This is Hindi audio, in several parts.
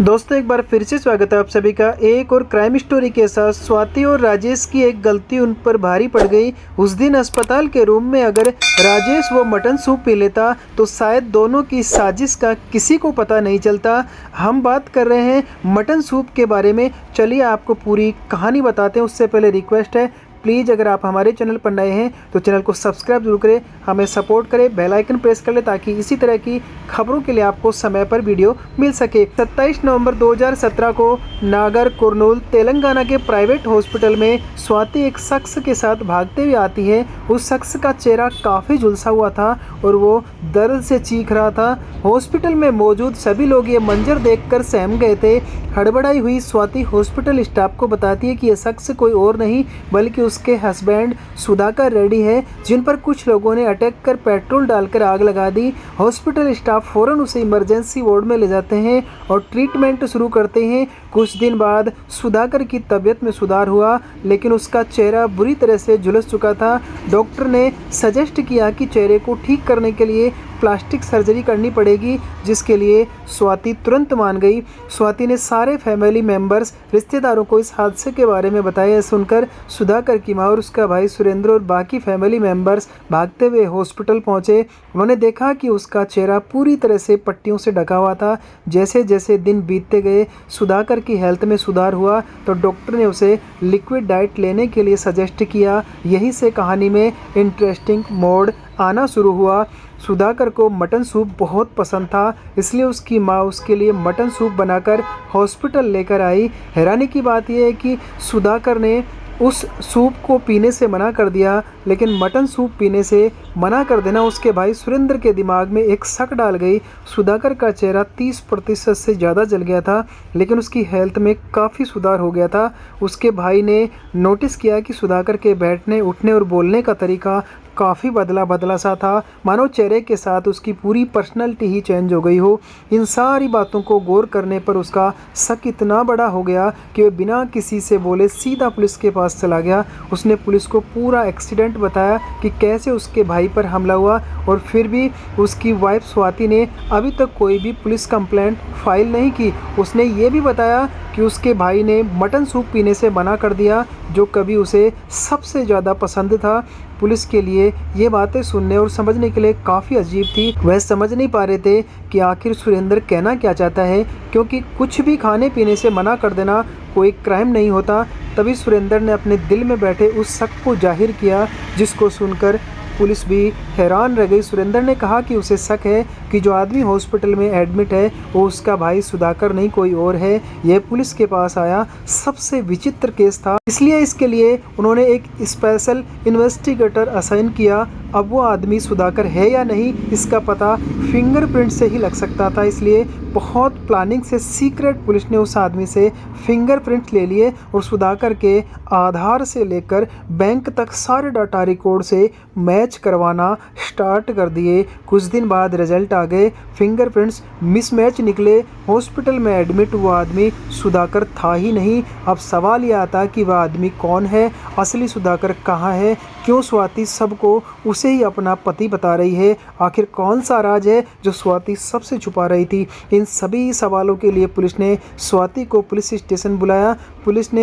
दोस्तों एक बार फिर से स्वागत है आप सभी का एक और क्राइम स्टोरी के साथ। स्वाति और राजेश की एक गलती उन पर भारी पड़ गई। उस दिन अस्पताल के रूम में अगर राजेश वो मटन सूप पी लेता तो शायद दोनों की साजिश का किसी को पता नहीं चलता। हम बात कर रहे हैं मटन सूप के बारे में। चलिए आपको पूरी कहानी बताते हैं। उससे पहले रिक्वेस्ट है, प्लीज़ अगर आप हमारे चैनल पर नए हैं तो चैनल को सब्सक्राइब जरूर करें, हमें सपोर्ट करें, बेल आइकन प्रेस कर लें ताकि इसी तरह की खबरों के लिए आपको समय पर वीडियो मिल सके। 27 नवंबर 2017 को नागर कुरनूल तेलंगाना के प्राइवेट हॉस्पिटल में स्वाति एक शख्स के साथ भागते हुए आती है। उस शख्स का चेहरा काफ़ी झुलसा हुआ था और वो दर्द से चीख रहा था। हॉस्पिटल में मौजूद सभी लोग ये मंजर देखकर सहम गए थे। हड़बड़ाई हुई स्वाति हॉस्पिटल स्टाफ को बताती है कि यह शख्स कोई और नहीं बल्कि उसके हस्बैंड सुधाकर रेड्डी है, जिन पर कुछ लोगों ने अटैक कर पेट्रोल डालकर आग लगा दी। हॉस्पिटल स्टाफ फौरन उसे इमरजेंसी वार्ड में ले जाते हैं और ट्रीटमेंट शुरू करते हैं। कुछ दिन बाद सुधाकर की तबीयत में सुधार हुआ, लेकिन उसका चेहरा बुरी तरह से झुलस चुका था। डॉक्टर ने सजेस्ट किया कि चेहरे को ठीक करने के लिए प्लास्टिक सर्जरी करनी पड़ेगी, जिसके लिए स्वाति तुरंत मान गई। स्वाति ने सारे फैमिली मेंबर्स, रिश्तेदारों को इस हादसे के बारे में बताया। सुनकर सुधाकर की माँ और उसका भाई सुरेंद्र और बाकी फैमिली मेंबर्स भागते हुए हॉस्पिटल पहुंचे। उन्होंने देखा कि उसका चेहरा पूरी तरह से पट्टियों से ढका हुआ था। जैसे जैसे दिन बीतते गए सुधाकर की हेल्थ में सुधार हुआ तो डॉक्टर ने उसे लिक्विड डाइट लेने के लिए सजेस्ट किया। यहीं से कहानी में इंटरेस्टिंग मोड़ आना शुरू हुआ। सुधाकर को मटन सूप बहुत पसंद था, इसलिए उसकी माँ उसके लिए मटन सूप बनाकर हॉस्पिटल लेकर आई। हैरानी की बात यह है कि सुधाकर ने उस सूप को पीने से मना कर दिया, लेकिन मटन सूप पीने से मना कर देना उसके भाई सुरेंद्र के दिमाग में एक शक डाल गई। सुधाकर का चेहरा 30% से ज़्यादा जल गया था, लेकिन उसकी हेल्थ में काफ़ी सुधार हो गया था। उसके भाई ने नोटिस किया कि सुधाकर के बैठने, उठने और बोलने का तरीका काफ़ी बदला सा था, मानो चेहरे के साथ उसकी पूरी पर्सनैलिटी ही चेंज हो गई हो। इन सारी बातों को गौर करने पर उसका शक इतना बड़ा हो गया कि वह बिना किसी से बोले सीधा पुलिस के पास चला गया। उसने पुलिस को पूरा एक्सीडेंट बताया कि कैसे उसके भाई पर हमला हुआ, और फिर भी उसकी वाइफ स्वाति ने अभी तक कोई भी पुलिस कंप्लेंट फाइल नहीं की। उसने ये भी बताया कि उसके भाई ने मटन सूप पीने से मना कर दिया, जो कभी उसे सबसे ज़्यादा पसंद था। पुलिस के लिए ये बातें सुनने और समझने के लिए काफ़ी अजीब थी। वह समझ नहीं पा रहे थे कि आखिर सुरेंद्र कहना क्या चाहता है, क्योंकि कुछ भी खाने पीने से मना कर देना कोई क्राइम नहीं होता। तभी सुरेंद्र ने अपने दिल में बैठे उस शक को जाहिर किया, जिसको सुनकर पुलिस भी हैरान रह गई। सुरेंद्र ने कहा कि उसे शक है कि जो आदमी हॉस्पिटल में एडमिट है वो उसका भाई सुधाकर नहीं कोई और है। यह पुलिस के पास आया सबसे विचित्र केस था, इसलिए इसके लिए उन्होंने एक स्पेशल इन्वेस्टिगेटर असाइन किया। अब वो आदमी सुधाकर है या नहीं इसका पता फिंगरप्रिंट से ही लग सकता था, इसलिए बहुत प्लानिंग से सीक्रेट पुलिस ने उस आदमी से फिंगरप्रिंट ले लिए और सुधाकर के आधार से लेकर बैंक तक सारे डाटा रिकॉर्ड से मैच करवाना स्टार्ट कर दिए। कुछ दिन बाद रिजल्ट आ गए, फिंगरप्रिंट्स मिसमैच निकले। हॉस्पिटल में एडमिट हुआ आदमी सुधाकर था ही नहीं। अब सवाल यह आता कि वह आदमी कौन है, असली सुधाकर कहाँ है, क्यों स्वाति सबको उसे ही अपना पति बता रही है, आखिर कौन सा राज है जो स्वाति सबसे छुपा रही थी। इन सभी सवालों के लिए पुलिस ने स्वाति को पुलिस स्टेशन बुलाया। पुलिस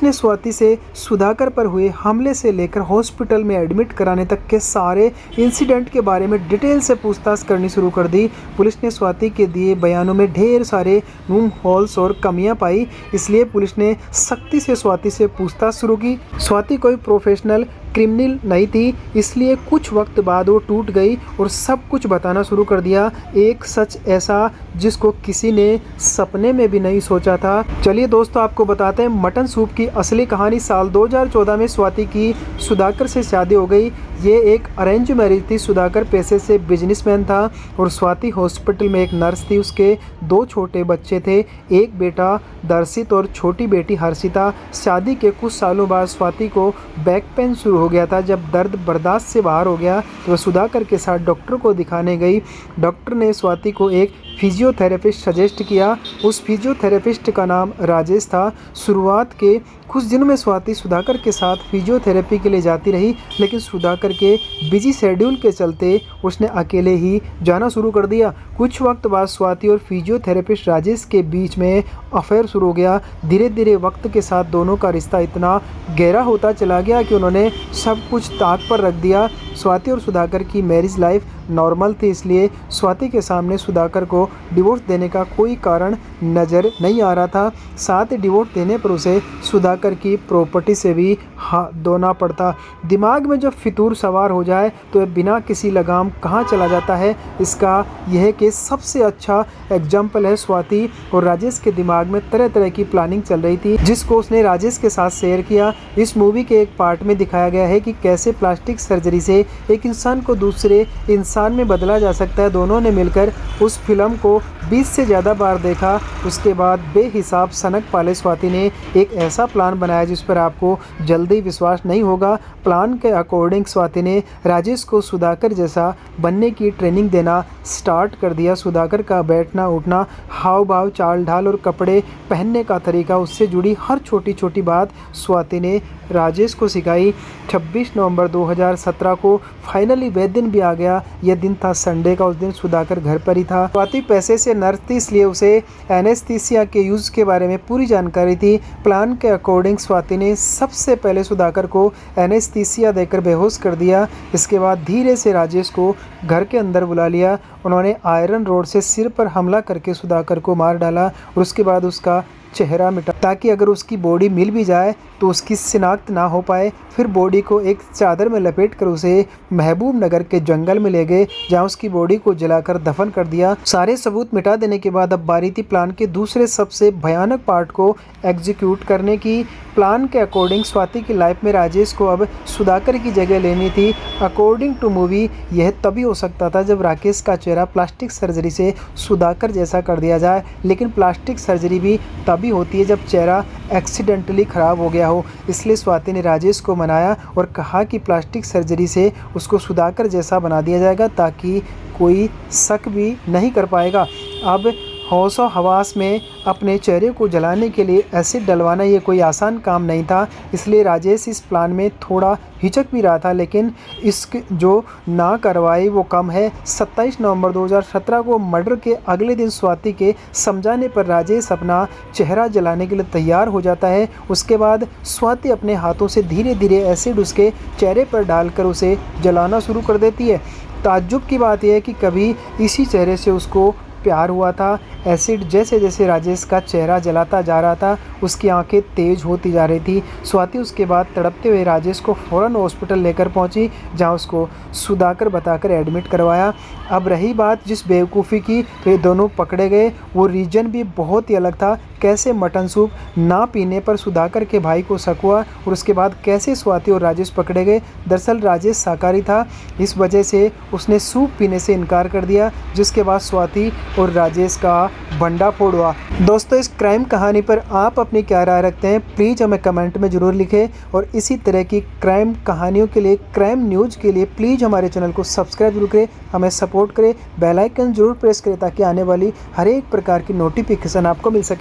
ने स्वाति से सुधाकर पर हुए हमले से लेकर हॉस्पिटल में एडमिट कराने तक के सारे इंसिडेंट के बारे में डिटेल से पूछताछ करनी शुरू कर दी। पुलिस ने स्वाति के दिए बयानों में ढेर सारे लूम होल्स और कमियां पाई, इसलिए पुलिस ने सख्ती से स्वाति से पूछताछ शुरू की। स्वाति कोई प्रोफेशनल क्रिमिनल नहीं थी, इसलिए कुछ वक्त बाद वो टूट गई और सब कुछ बताना शुरू कर दिया। एक सच ऐसा जिसको किसी ने सपने में भी नहीं सोचा था। चलिए दोस्तों आपको बताते हैं मटन सूप की असली कहानी। साल 2014 में स्वाति की सुधाकर से शादी हो गई। ये एक अरेंज मैरिज थी। सुधाकर पेशे से बिजनेसमैन था और स्वाति हॉस्पिटल में एक नर्स थी। उसके 2 छोटे बच्चे थे, एक बेटा दर्शित और छोटी बेटी हर्षिता। शादी के कुछ सालों बाद स्वाति को बैक पेन शुरू हो गया था। जब दर्द बर्दाश्त से बाहर हो गया तो वह सुधाकर के साथ डॉक्टर को दिखाने गई। डॉक्टर ने स्वाति को एक फिजियोथेरेपिस्ट सजेस्ट किया। उस फिजियोथेरेपिस्ट का नाम राजेश था। शुरुआत के कुछ दिनों में स्वाति सुधाकर के साथ फिजियोथेरेपी के लिए जाती रही, लेकिन सुधाकर के बिजी शेड्यूल के चलते उसने अकेले ही जाना शुरू कर दिया। कुछ वक्त बाद स्वाति और फिजियोथेरेपिस्ट राजेश के बीच में अफेयर शुरू हो गया। धीरे धीरे वक्त के साथ दोनों का रिश्ता इतना गहरा होता चला गया कि उन्होंने सब कुछ ताक पर रख दिया। स्वाति और सुधाकर की मैरिज लाइफ नॉर्मल थी, इसलिए स्वाति के सामने सुधाकर को डिवोर्स देने का कोई कारण नज़र नहीं आ रहा था। साथ ही डिवोर्स देने पर उसे सुधाकर की प्रॉपर्टी से भी हाथ धोना पड़ता। दिमाग में जब फितूर सवार हो जाए तो बिना किसी लगाम कहाँ चला जाता है। इसका यह केस सबसे अच्छा एग्जाम्पल है। स्वाति और राजेश के दिमाग में तरह तरह की प्लानिंग चल रही थी, जिसको उसने राजेश के साथ शेयर किया। इस मूवी के एक पार्ट में दिखाया गया है कि कैसे प्लास्टिक सर्जरी से एक इंसान को दूसरे इंसान में बदला जा सकता है। दोनों ने मिलकर उस फिल्म को 20 से ज़्यादा बार देखा। उसके बाद बेहिसाब सनक पाले स्वाति ने एक ऐसा प्लान बनाया जिस पर आपको जल्दी विश्वास नहीं होगा। प्लान के अकॉर्डिंग स्वाति ने राजेश को सुधाकर जैसा बनने की ट्रेनिंग देना स्टार्ट कर दिया। सुधाकर का बैठना उठना, हाव भाव, चाल ढाल और कपड़े पहनने का तरीका, उससे जुड़ी हर छोटी छोटी बात स्वाति ने राजेश को सिखाई। 26 नवंबर 2017 को फाइनली वह दिन भी आ गया। यह दिन था संडे का। उस दिन सुधाकर घर पर ही था। स्वाति पैसे से नर्स थी, इसलिए उसे एनेस्थीसिया के यूज़ के बारे में पूरी जानकारी थी। प्लान के अकॉर्डिंग स्वाति ने सबसे पहले सुधाकर को एनेस्थीसिया देकर बेहोश कर दिया। इसके बाद धीरे से राजेश को घर के अंदर बुला लिया। उन्होंने आयरन रोड से सिर पर हमला करके सुधाकर को मार डाला और उसके बाद उसका चेहरा मिटा, ताकि अगर उसकी बॉडी मिल भी जाए तो उसकी शिनाख्त ना हो पाए। फिर बॉडी को एक चादर में लपेट कर उसे महबूब नगर के जंगल में ले गए, जहां उसकी बॉडी को जलाकर दफन कर दिया। सारे सबूत मिटा देने के बाद अब बारी थी प्लान के दूसरे सबसे भयानक पार्ट को एग्जीक्यूट करने की। प्लान के अकॉर्डिंग स्वाति की लाइफ में राजेश को अब सुधाकर की जगह लेनी थी। अकॉर्डिंग टू मूवी यह तभी हो सकता था जब राकेश का चेहरा प्लास्टिक सर्जरी से सुधाकर जैसा कर दिया जाए, लेकिन प्लास्टिक सर्जरी भी तभी होती है जब चेहरा एक्सीडेंटली ख़राब हो गया हो। इसलिए स्वाति ने राजेश को मनाया और कहा कि प्लास्टिक सर्जरी से उसको सुधाकर जैसा बना दिया जाएगा, ताकि कोई शक भी नहीं कर पाएगा। अब होशो हवास में अपने चेहरे को जलाने के लिए एसिड डलवाना ये कोई आसान काम नहीं था। इसलिए राजेश इस प्लान में थोड़ा हिचक भी रहा था, लेकिन इसकी जो ना कार्रवाई वो कम है। 27 नवंबर 2017 को मर्डर के अगले दिन स्वाति के समझाने पर राजेश अपना चेहरा जलाने के लिए तैयार हो जाता है। उसके बाद स्वाति अपने हाथों से धीरे धीरे एसिड उसके चेहरे पर डालकर उसे जलाना शुरू कर देती है। ताज्जुब की बात यह है कि कभी इसी चेहरे से उसको प्यार हुआ था। एसिड जैसे जैसे राजेश का चेहरा जलाता जा रहा था, उसकी आंखें तेज होती जा रही थी। स्वाति उसके बाद तड़पते हुए राजेश को फ़ौरन हॉस्पिटल लेकर पहुंची, जहां उसको सुधाकर बताकर एडमिट करवाया। अब रही बात जिस बेवकूफ़ी की, तो ये दोनों पकड़े गए। वो रीजन भी बहुत ही अलग था। कैसे मटन सूप ना पीने पर सुधाकर के भाई को शक हुआ और उसके बाद कैसे स्वाति और राजेश पकड़े गए। दरअसल राजेश शाकाहारी था, इस वजह से उसने सूप पीने से इनकार कर दिया, जिसके बाद स्वाति और राजेश का भंडाफोड़ हुआ। दोस्तों, इस क्राइम कहानी पर आप अपनी क्या राय रखते हैं, प्लीज़ हमें कमेंट में ज़रूर लिखें। और इसी तरह की क्राइम कहानियों के लिए, क्राइम न्यूज़ के लिए प्लीज़ हमारे चैनल को सब्सक्राइब जरूर करें, हमें सपोर्ट करें, बेल आइकन जरूर प्रेस करें, ताकि आने वाली हर एक प्रकार की नोटिफिकेशन आपको मिल सके।